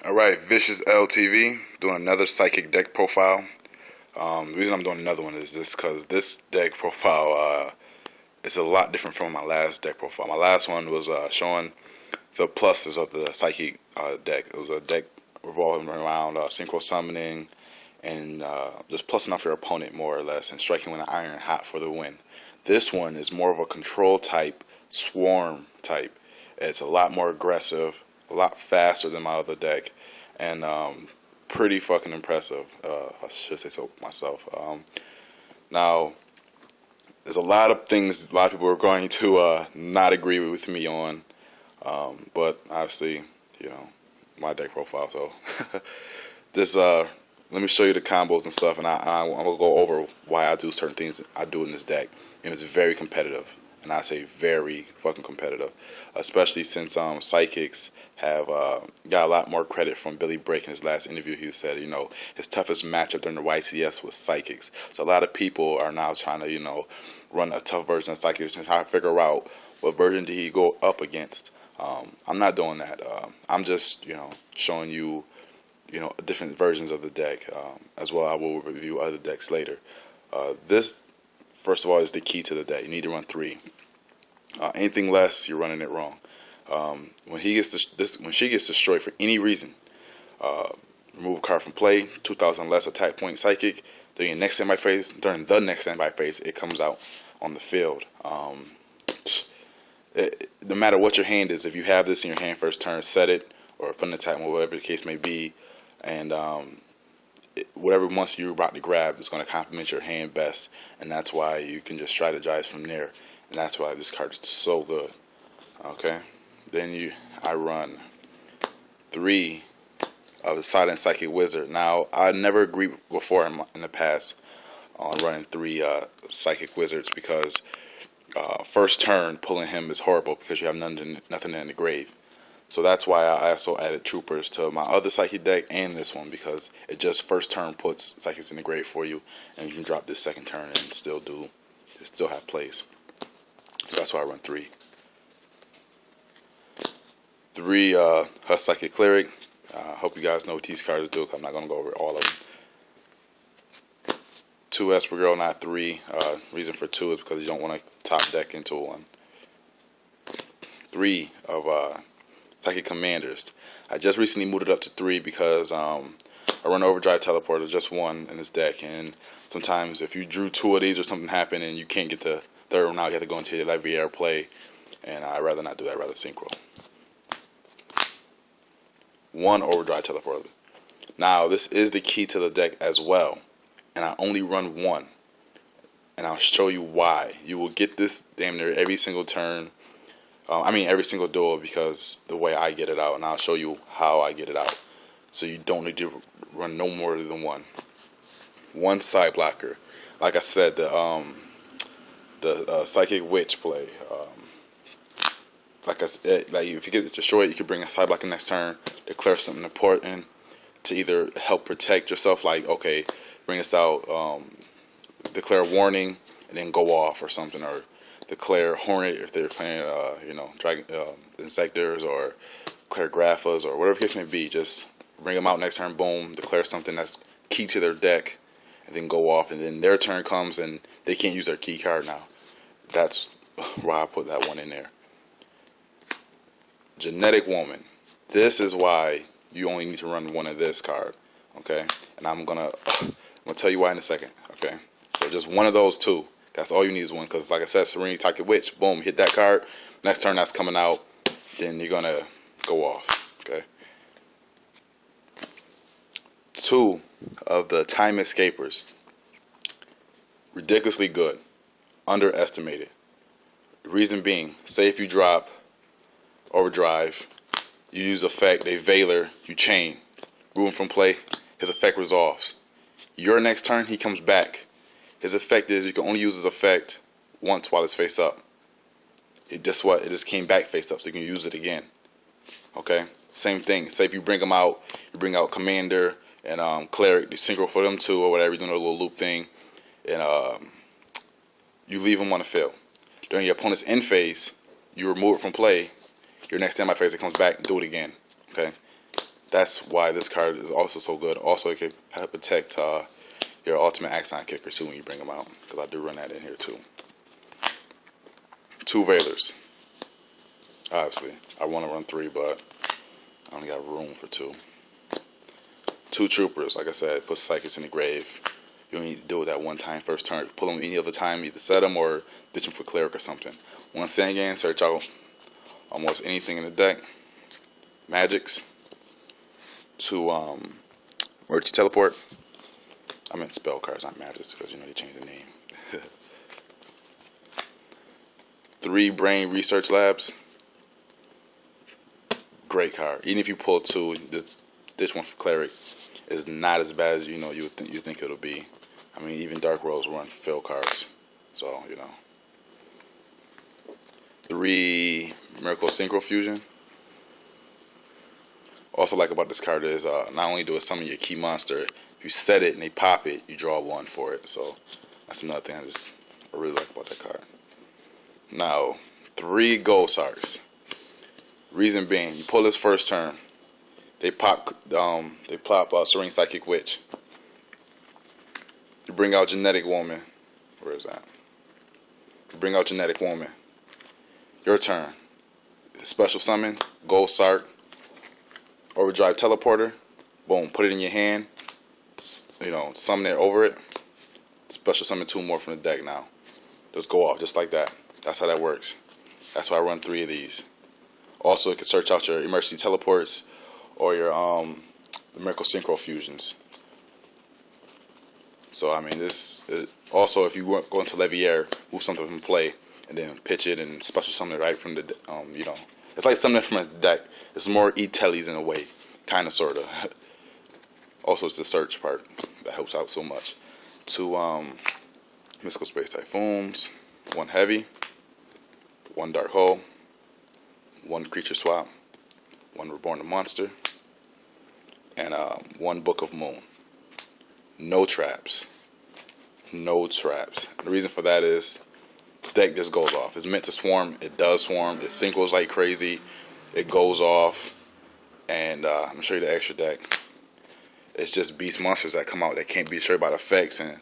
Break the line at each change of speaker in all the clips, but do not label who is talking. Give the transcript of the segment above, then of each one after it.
Alright, Vicious LTV, doing another psychic deck profile. The reason I'm doing another one is just because this deck profile is a lot different from my last deck profile. My last one was showing the pluses of the psychic deck. It was a deck revolving around synchro summoning and just plussing off your opponent more or less and striking with an iron hot for the win. This one is more of a control type, swarm type. It's a lot more aggressive, a lot faster than my other deck, and pretty fucking impressive. I should say so myself. Now, there's a lot of things a lot of people are going to not agree with me on, but obviously, you know, my deck profile. So this let me show you the combos and stuff, and I'm gonna go over why I do certain things I do in this deck, and it's very competitive. And I say very fucking competitive, especially since psychics have got a lot more credit from Billy Brake in his last interview. He said, you know, his toughest matchup during the YTS was psychics. So a lot of people are now trying to, you know, run a tough version of psychics and try to figure out what version did he go up against. I'm not doing that. I'm just, you know, showing you, you know, different versions of the deck. As well, I will review other decks later. This, first of all, is the key to the deck. You need to run 3. Anything less, you're running it wrong. When she gets destroyed for any reason, remove a card from play, 2,000 less attack point psychic. During the next standby phase, it comes out on the field. No matter what your hand is, if you have this in your hand first turn, set it or put an attack mode, whatever the case may be, and whatever monster you're about to grab is going to complement your hand best, and that's why you can just strategize from there. And that's why this card is so good. Okay, then I run 3 of the Silent Psychic Wizard. Now, I never agreed before in the past on running 3 Psychic Wizards because first turn pulling him is horrible because you have nothing in the grave. So that's why I also added Troopers to my other Psychic deck and this one, because it just first turn puts Psychics in the grave for you, and you can drop this second turn and still have plays. So that's why I run 3. 3 her Psychic Cleric. Hope you guys know what these cards do. I'm not going to go over all of them. 2 Esper Girl, not 3. Reason for 2 is because you don't want to top deck into 1. 3 of Psychic Commanders. I just recently moved it up to 3 because I run Overdrive Teleporter, just 1 in this deck, and sometimes if you drew 2 of these or something happened and you can't get the third one out, you have to go into your Leviair play, and I'd rather not do that, I'd rather synchro. 1 Overdrive Teleporter. Now, this is the key to the deck as well, and I only run 1, and I'll show you why. You will get this damn near every single turn, every single duel, because the way I get it out, and I'll show you how I get it out. So you don't need to run no more than 1. 1 side blocker. Like I said, the Psychic Witch play. Like I said, like if you get destroyed, you can bring a side blocker next turn, declare something important to either help protect yourself, like, okay, bring us out, declare warning, and then go off or something, or declare Hornet if they're playing, Dragon, Insectors, or declare Graphas, or whatever the case may be. Just bring them out next turn, boom, declare something that's key to their deck, and then go off, and then their turn comes, and they can't use their key card now. That's why I put that one in there. Genetic Woman. This is why you only need to run 1 of this card, okay? And I'm gonna tell you why in a second, okay? So just 1 of those 2. That's all you need is 1, because like I said, Serenity Psychic Witch, boom, hit that card. Next turn that's coming out, then you're gonna go off, okay? 2 of the Time Escapers. Ridiculously good. Underestimated. The reason being, say if you drop Overdrive, you use effect, they Veiler, you chain, remove him from play, his effect resolves. Your next turn, he comes back. His effect is you can only use his effect once while it's face up. It just came back face up, so you can use it again. Okay? Same thing. Say if you bring them out, you bring out Commander and Cleric, you synchro for them 2 or whatever, you're doing a little loop thing, and you leave them on the field. During your opponent's end phase, you remove it from play. Your next standby phase, it comes back, do it again. Okay? That's why this card is also so good. Also, it can help protect your ultimate Axon Kicker too when you bring them out, because I do run that in here too. 2 Veilers. Obviously, I want to run 3, but I only got room for 2. 2 Troopers. Like I said, put Psychics in the grave. You don't need to do it that one time first turn. Pull them any other time, either set them or ditch them for Cleric or something. 1 Sandgang, search out almost anything in the deck. Magics. 2 Emergency Teleport. I meant spell cards, not magics, because you know they changed the name. 3 Brain Research Labs. Great card. Even if you pull 2, this one for Cleric is not as bad as you think it'll be. I mean, even Dark Rose run fill cards, so 3 Miracle Synchro Fusion. Also like about this card is not only do it summon your key monster, if you set it and they pop it, you draw 1 for it. So that's another thing I really like about that card. Now, 3 Gold Sarks. Reason being, you pull this first turn, they plop Serene Psychic Witch. You bring out Genetic Woman. Where is that? You bring out Genetic Woman. Your turn. Special summon, Gold Sark, Overdrive Teleporter. Boom, put it in your hand. Summon it over it. Special summon 2 more from the deck now. Just go off, just like that. That's how that works. That's why I run 3 of these. Also, you can search out your Emergency Teleports or your the Miracle Synchro Fusions. So I mean, also if you go into Leviaire, move something from play, and then pitch it and special summon it right from the it's like something from a deck. It's more E-Tellies in a way, kind of, sort of. Also, it's the search part that helps out so much. 2 Mystical Space Typhoons, 1 Heavy, 1 Dark Hole, 1 Creature Swap, 1 Reborn the Monster, and 1 Book of Moon. No traps. No traps. The reason for that is the deck just goes off. It's meant to swarm. It does swarm. It synchros like crazy. It goes off. And I'm going to show you the extra deck. It's just beast monsters that come out that can't be destroyed by the effects and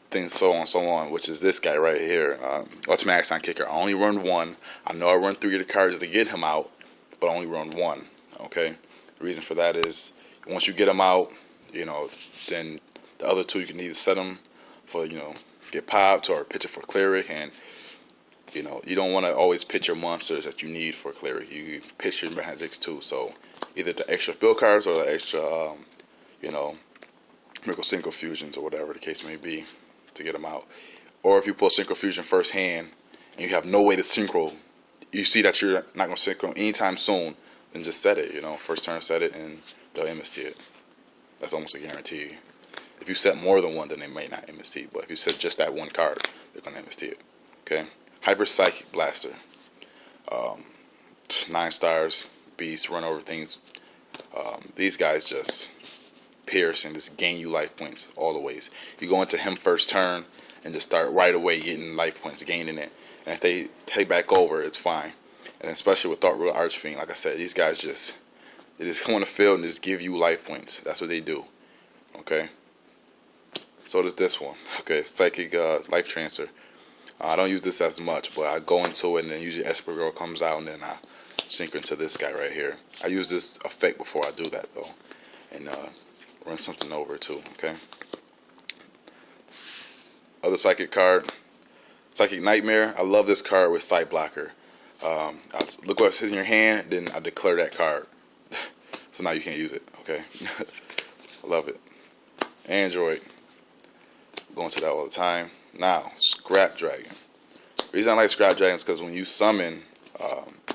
things, so on and so on, which is this guy right here. Ultimate Axon Kicker. I only run 1. I know I run 3 of the cards to get him out, but I only run 1. Okay? The reason for that is once you get him out, then the other 2 you can either set them for, get popped or pitch it for Cleric. And, you don't want to always pitch your monsters that you need for Cleric. You pitch your magics too. So either the extra fill cards or the extra, Miracle Synchro Fusions or whatever the case may be to get them out. Or if you pull Synchro Fusion first hand and you have no way to synchro, you see that you're not going to synchro anytime soon, then just set it. First turn set it and they'll MST it. That's almost a guarantee. If you set more than 1, then they may not MST. But if you set just that 1 card, they're going to MST it. Okay? Hyper Psychic Blaster. 9 stars. Beast. Run over things. These guys just pierce and just gain you life points all the ways. You go into him first turn and just start right away getting life points, gaining it. And if they take back over, it's fine. And especially with Thought Ruler Archfiend, like I said, these guys they just come on the field and just give you life points. That's what they do. Okay? So does this one. Okay, Psychic Life Transfer. I don't use this as much, but I go into it and then usually Esper Girl comes out and then I sync into this guy right here. I use this effect before I do that though. And run something over too, okay? Other Psychic card. Psychic Nightmare. I love this card with Sight Blocker. I look what's in your hand, then I declare that card. So now you can't use it, okay? I love it. Android. Go into that all the time. Now, Scrap Dragon. The reason I like Scrap Dragon is because when you summon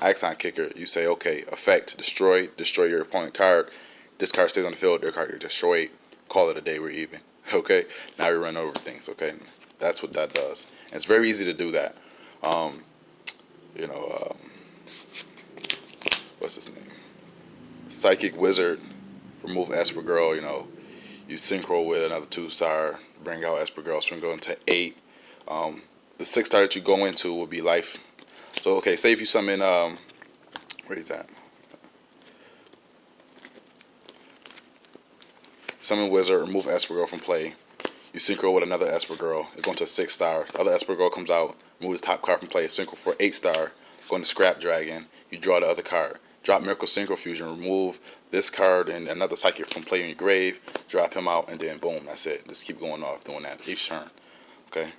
Axon Kicker, you say, okay, effect, destroy your opponent card. This card stays on the field, their card gets destroyed. Call it a day, we're even. Okay? Now we run over things, okay? That's what that does. And it's very easy to do that. What's his name? Psychic Wizard. Remove Esper Girl, you synchro with another 2-star, bring out Esper Girl, so we go into 8. The 6-star that you go into will be life. So, okay, say if you summon, where is that? summon wizard, remove Esper Girl from play. You synchro with another Esper Girl. It's going to a 6-star. The other Esper Girl comes out, remove the top card from play. Synchro for 8-star. Going to Scrap Dragon. You draw the other card. Drop Miracle Synchro Fusion. Remove this card and another Psychic from play in your grave. Drop him out, and then boom, that's it. Just keep going off doing that each turn. Okay.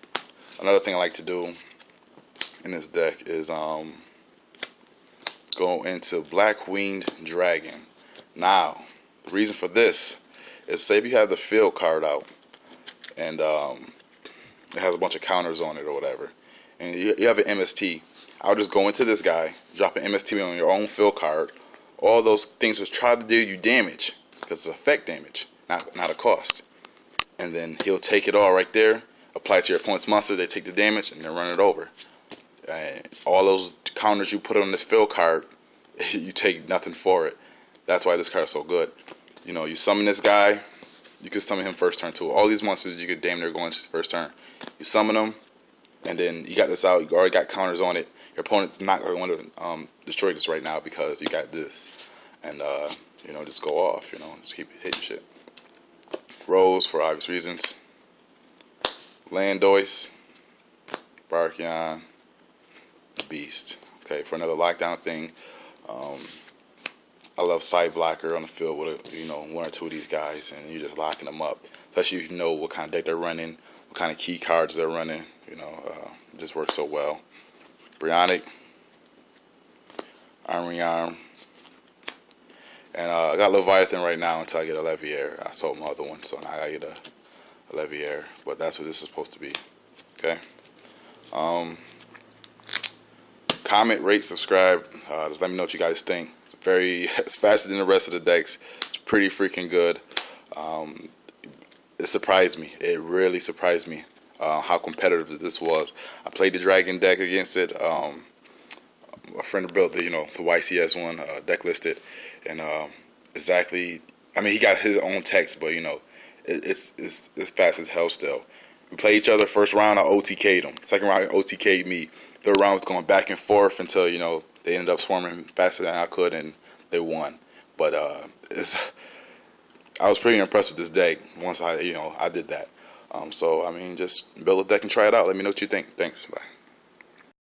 Another thing I like to do in this deck is go into Black Winged Dragon. Now, the reason for this is, say if you have the field card out and it has a bunch of counters on it or whatever, and you have an MST, I'll just go into this guy, drop an MST on your own field card. All those things just try to do you damage, because it's effect damage, not a cost. And then he'll take it all right there, apply it to your opponent's monster, they take the damage, and then run it over. And all those counters you put on this field card, you take nothing for it. That's why this card is so good. You know, you summon this guy, you can summon him first turn too. All these monsters you could damn near go into his first turn. You summon them, and then you got this out, you already got counters on it. Your opponent's not going to want to destroy this right now because you got this. And, you know, just go off, you know, just keep hitting shit. Rose, for obvious reasons. Landois, Barkion, Beast. Okay, for another lockdown thing, I love Side Blocker on the field with, you know, one or two of these guys, and you're just locking them up. Especially if you know what kind of deck they're running, what kind of key cards they're running. You know, it just works so well. Brionic, Armory Arm, and I got Leviathan right now until I get a Leviair. I sold my other one, so now I gotta get a Leviair. But that's what this is supposed to be. Okay. Comment, rate, subscribe. Just let me know what you guys think. It's faster than the rest of the decks. It's pretty freaking good. It surprised me. It really surprised me how competitive this was. I played the Dragon deck against it. A friend built the the YCS one, deck listed, and exactly. I mean, he got his own text, but it's fast as hell still. We played each other first round. I OTK'd him. Second round, he OTK'd me. Third round was going back and forth until they ended up swarming faster than I could, and they won. But I was pretty impressed with this deck once I did that. So I mean, just build a deck and try it out. Let me know what you think. Thanks. Bye.